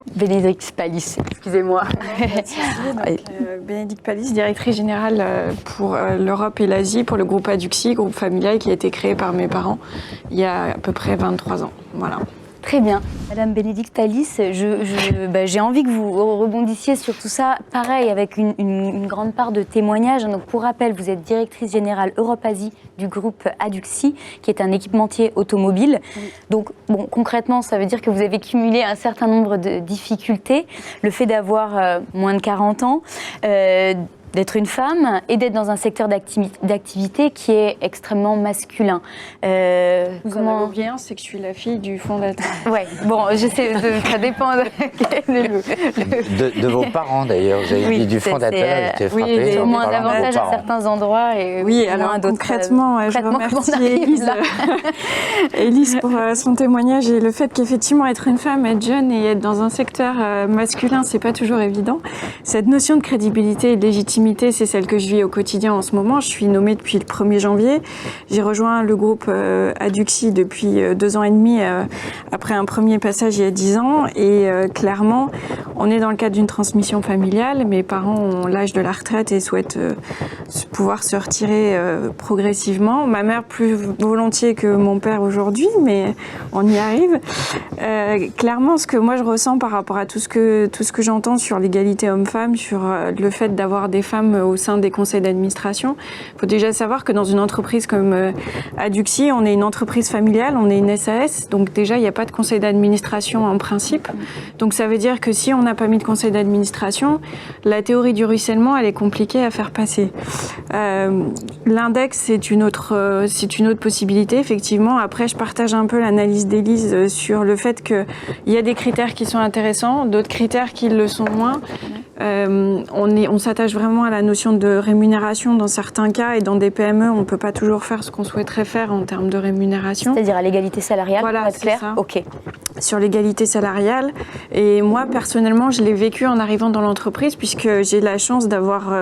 Bénédicte Palis, excusez-moi. Bénédicte Palis, directrice générale pour l'Europe et l'Asie pour le groupe Aduxi, groupe familial qui a été créé par mes parents il y a à peu près 23 ans. Voilà. Très bien. Madame Bénédicte Palis, j'ai envie que vous rebondissiez sur tout ça. Pareil, avec une grande part de témoignages. Donc, pour rappel, vous êtes directrice générale Europe-Asie du groupe Aduxi, qui est un équipementier automobile. Oui. Donc, bon, concrètement, ça veut dire que vous avez cumulé un certain nombre de difficultés. Le fait d'avoir moins de 40 ans, d'être une femme et d'être dans un secteur d'activité qui est extrêmement masculin. Comment bien, c'est que je suis la fille du fondateur. Ouais, bon, je sais, ça dépend de vos parents d'ailleurs. Vous avez dit du fondateur, j'étais frappée. Oui, sûrement un avantage à certains endroits et oui, alors moins d'autres. Concrètement, je remercie Élise pour son témoignage et le fait qu'effectivement être une femme, être jeune et être dans un secteur masculin, c'est pas toujours évident. Cette notion de crédibilité et de légitimité, c'est celle que je vis au quotidien en ce moment. Je suis nommée depuis le 1er janvier. J'ai rejoint le groupe Aduxi depuis 2 ans et demi, après un premier passage il y a 10 ans. Et clairement, on est dans le cadre d'une transmission familiale. Mes parents ont l'âge de la retraite et souhaitent pouvoir se retirer progressivement. Ma mère plus volontiers que mon père aujourd'hui, mais on y arrive. Clairement, ce que moi je ressens par rapport à tout ce que j'entends sur l'égalité homme-femme, sur le fait d'avoir des femmes au sein des conseils d'administration. Il faut déjà savoir que dans une entreprise comme Aduxi, on est une entreprise familiale, on est une SAS, donc déjà il n'y a pas de conseil d'administration en principe. Donc ça veut dire que si on n'a pas mis de conseil d'administration, la théorie du ruissellement, elle est compliquée à faire passer. L'index, c'est une autre possibilité, effectivement. Après, je partage un peu l'analyse d'Élise sur le fait qu'il y a des critères qui sont intéressants, d'autres critères qui le sont moins. On s'attache vraiment à la notion de rémunération dans certains cas et dans des PME, on ne peut pas toujours faire ce qu'on souhaiterait faire en termes de rémunération. C'est-à-dire à l'égalité salariale, voilà, pour être clair. Ça. Ok. Sur l'égalité salariale. Et moi, personnellement, je l'ai vécu en arrivant dans l'entreprise puisque j'ai la chance d'avoir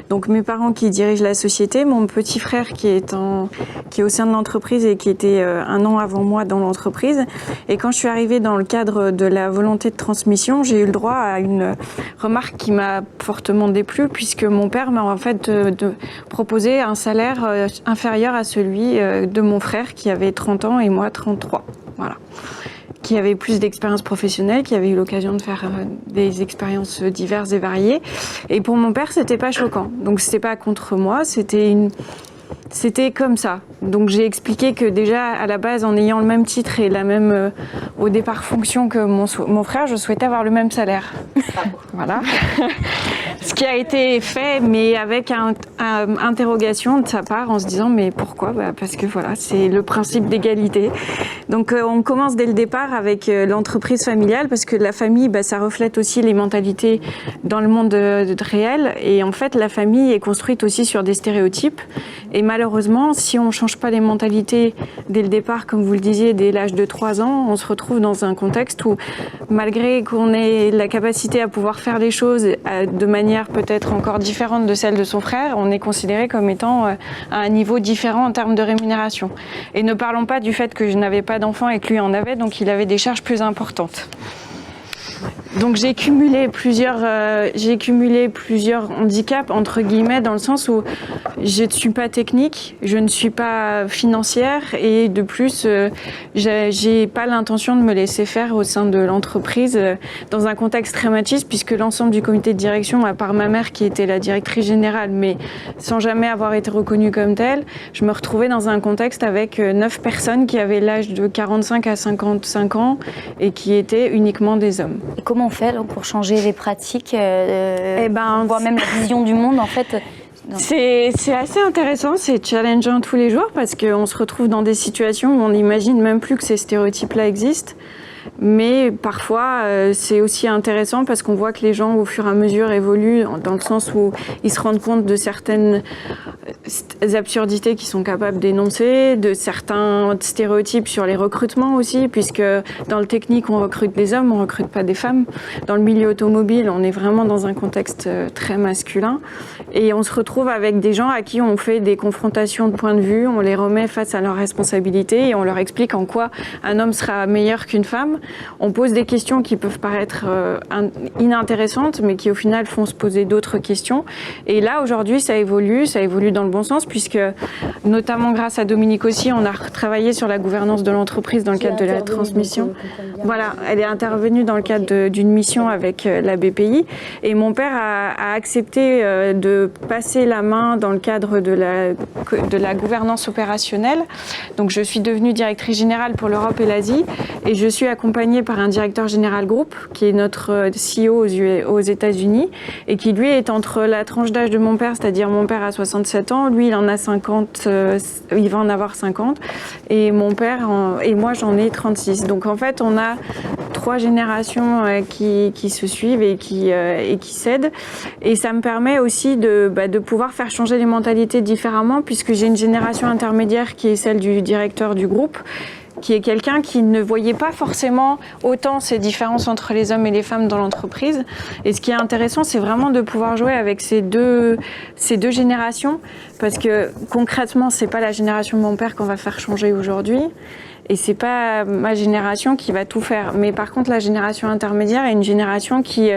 donc mes parents qui dirigent la société, mon petit frère qui est au sein de l'entreprise et qui était 1 an avant moi dans l'entreprise. Et quand je suis arrivée dans le cadre de la volonté de transmission, j'ai eu le droit à une remarque qui m'a fortement déplu puisque mon père m'a en fait proposé un salaire inférieur à celui de mon frère qui avait 30 ans et moi 33. Voilà. Qui avait plus d'expérience professionnelle, qui avait eu l'occasion de faire des expériences diverses et variées. Et pour mon père, c'était pas choquant. Donc c'était pas contre moi, c'était comme ça. Donc j'ai expliqué que déjà à la base, en ayant le même titre et la même au départ fonction que mon frère, je souhaitais avoir le même salaire. Voilà. Ce qui a été fait, mais avec interrogation de sa part en se disant mais pourquoi ? Parce que voilà, c'est le principe d'égalité. Donc on commence dès le départ avec l'entreprise familiale parce que la famille, ça reflète aussi les mentalités dans le monde réel. Et en fait, la famille est construite aussi sur des stéréotypes. Et malheureusement, si on ne change pas les mentalités dès le départ, comme vous le disiez, dès l'âge de 3 ans, on se retrouve dans un contexte où, malgré qu'on ait la capacité à pouvoir faire les choses de manière peut-être encore différente de celle de son frère, on est considéré comme étant à un niveau différent en termes de rémunération. Et ne parlons pas du fait que je n'avais pas d'enfant et que lui en avait, donc il avait des charges plus importantes. Donc j'ai cumulé plusieurs handicaps entre guillemets dans le sens où je ne suis pas technique, je ne suis pas financière et de plus j'ai pas l'intention de me laisser faire au sein de l'entreprise dans un contexte très machiste puisque l'ensemble du comité de direction, à part ma mère qui était la directrice générale mais sans jamais avoir été reconnue comme telle, je me retrouvais dans un contexte avec 9 personnes qui avaient l'âge de 45 à 55 ans et qui étaient uniquement des hommes. Et comment on fait pour changer les pratiques, voire même la vision du monde en fait? C'est assez intéressant, c'est challengeant tous les jours parce qu'on se retrouve dans des situations où on n'imagine même plus que ces stéréotypes-là existent. Mais parfois, c'est aussi intéressant parce qu'on voit que les gens, au fur et à mesure, évoluent dans le sens où ils se rendent compte de certaines absurdités qu'ils sont capables d'énoncer, de certains stéréotypes sur les recrutements aussi, puisque dans le technique, on recrute des hommes, on recrute pas des femmes. Dans le milieu automobile, on est vraiment dans un contexte très masculin. Et on se retrouve avec des gens à qui on fait des confrontations de points de vue, on les remet face à leurs responsabilités et on leur explique en quoi un homme sera meilleur qu'une femme. On pose des questions qui peuvent paraître inintéressantes, mais qui au final font se poser d'autres questions. Et là, aujourd'hui, ça évolue dans le bon sens, puisque notamment grâce à Dominique aussi, on a travaillé sur la gouvernance de l'entreprise dans le cadre de la transmission. Voilà, elle est intervenue dans le cadre d'une mission avec la BPI, et mon père a accepté de passer la main dans le cadre de la gouvernance opérationnelle. Donc je suis devenue directrice générale pour l'Europe et l'Asie, et je suis accompagnée par un directeur général groupe, qui est notre CEO aux États-Unis, et qui lui est entre la tranche d'âge de mon père, c'est-à-dire mon père a 67 ans, lui il en a 50, il va en avoir 50, et mon père et moi j'en ai 36. Donc en fait on a 3 générations qui se suivent et qui s'aident, et ça me permet aussi de pouvoir faire changer les mentalités différemment, puisque j'ai une génération intermédiaire qui est celle du directeur du groupe, qui est quelqu'un qui ne voyait pas forcément autant ces différences entre les hommes et les femmes dans l'entreprise. Et ce qui est intéressant, c'est vraiment de pouvoir jouer avec ces deux générations, parce que concrètement, c'est pas la génération de mon père qu'on va faire changer aujourd'hui. Et c'est pas ma génération qui va tout faire. Mais par contre, la génération intermédiaire est une génération qui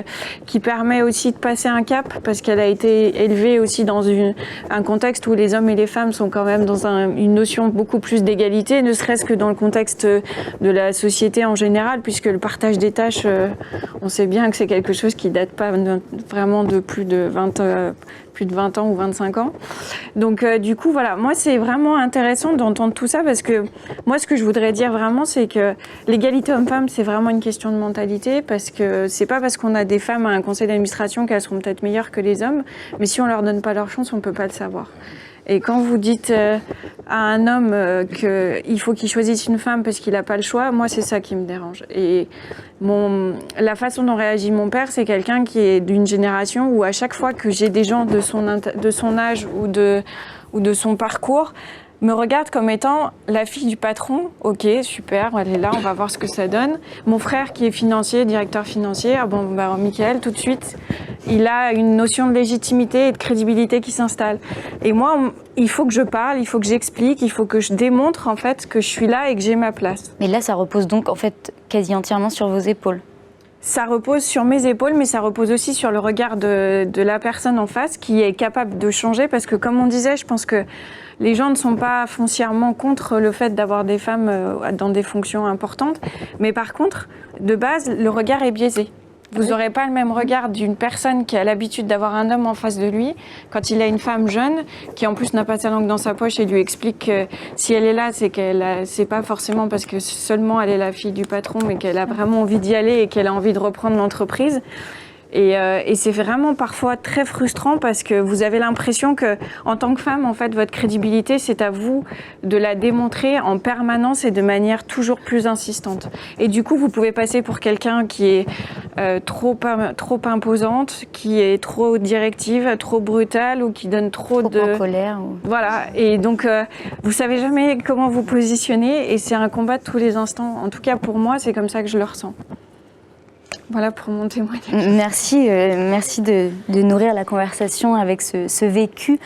permet aussi de passer un cap, parce qu'elle a été élevée aussi dans un contexte où les hommes et les femmes sont quand même dans une notion beaucoup plus d'égalité, ne serait-ce que dans le contexte de la société en général, puisque le partage des tâches, on sait bien que c'est quelque chose qui date pas vraiment de plus de 20 ans ou 25 ans. Donc du coup, voilà, moi c'est vraiment intéressant d'entendre tout ça, parce que moi ce que je voudrais dire vraiment, c'est que l'égalité homme-femme, c'est vraiment une question de mentalité, parce que c'est pas parce qu'on a des femmes à un conseil d'administration qu'elles seront peut-être meilleures que les hommes, mais si on leur donne pas leur chance, on peut pas le savoir. Et quand vous dites à un homme qu'il faut qu'il choisisse une femme parce qu'il n'a pas le choix, moi c'est ça qui me dérange. Et la façon dont réagit mon père, c'est quelqu'un qui est d'une génération où à chaque fois que j'ai des gens de son âge ou de son parcours, me regarde comme étant la fille du patron. Ok, super, elle est là, on va voir ce que ça donne. Mon frère qui est financier, directeur financier, Michael, tout de suite, il a une notion de légitimité et de crédibilité qui s'installe. Et moi, il faut que je parle, il faut que j'explique, il faut que je démontre en fait que je suis là et que j'ai ma place. Mais là, ça repose donc en fait quasi entièrement sur vos épaules. Ça repose sur mes épaules, mais ça repose aussi sur le regard de la personne en face qui est capable de changer, parce que comme on disait, je pense que les gens ne sont pas foncièrement contre le fait d'avoir des femmes dans des fonctions importantes, mais par contre, de base, le regard est biaisé. Vous n'aurez pas le même regard d'une personne qui a l'habitude d'avoir un homme en face de lui quand il a une femme jeune qui en plus n'a pas sa langue dans sa poche et lui explique que si elle est là, c'est pas forcément parce que seulement elle est la fille du patron, mais qu'elle a vraiment envie d'y aller et qu'elle a envie de reprendre l'entreprise. Et c'est vraiment parfois très frustrant, parce que vous avez l'impression que, en tant que femme, en fait, votre crédibilité, c'est à vous de la démontrer en permanence et de manière toujours plus insistante. Et du coup, vous pouvez passer pour quelqu'un qui est trop imposante, qui est trop directive, trop brutale, ou qui donne trop en colère. Voilà. Et donc, vous savez jamais comment vous positionner, et c'est un combat de tous les instants. En tout cas, pour moi, c'est comme ça que je le ressens. Voilà pour mon témoignage. Merci de nourrir la conversation avec ce vécu.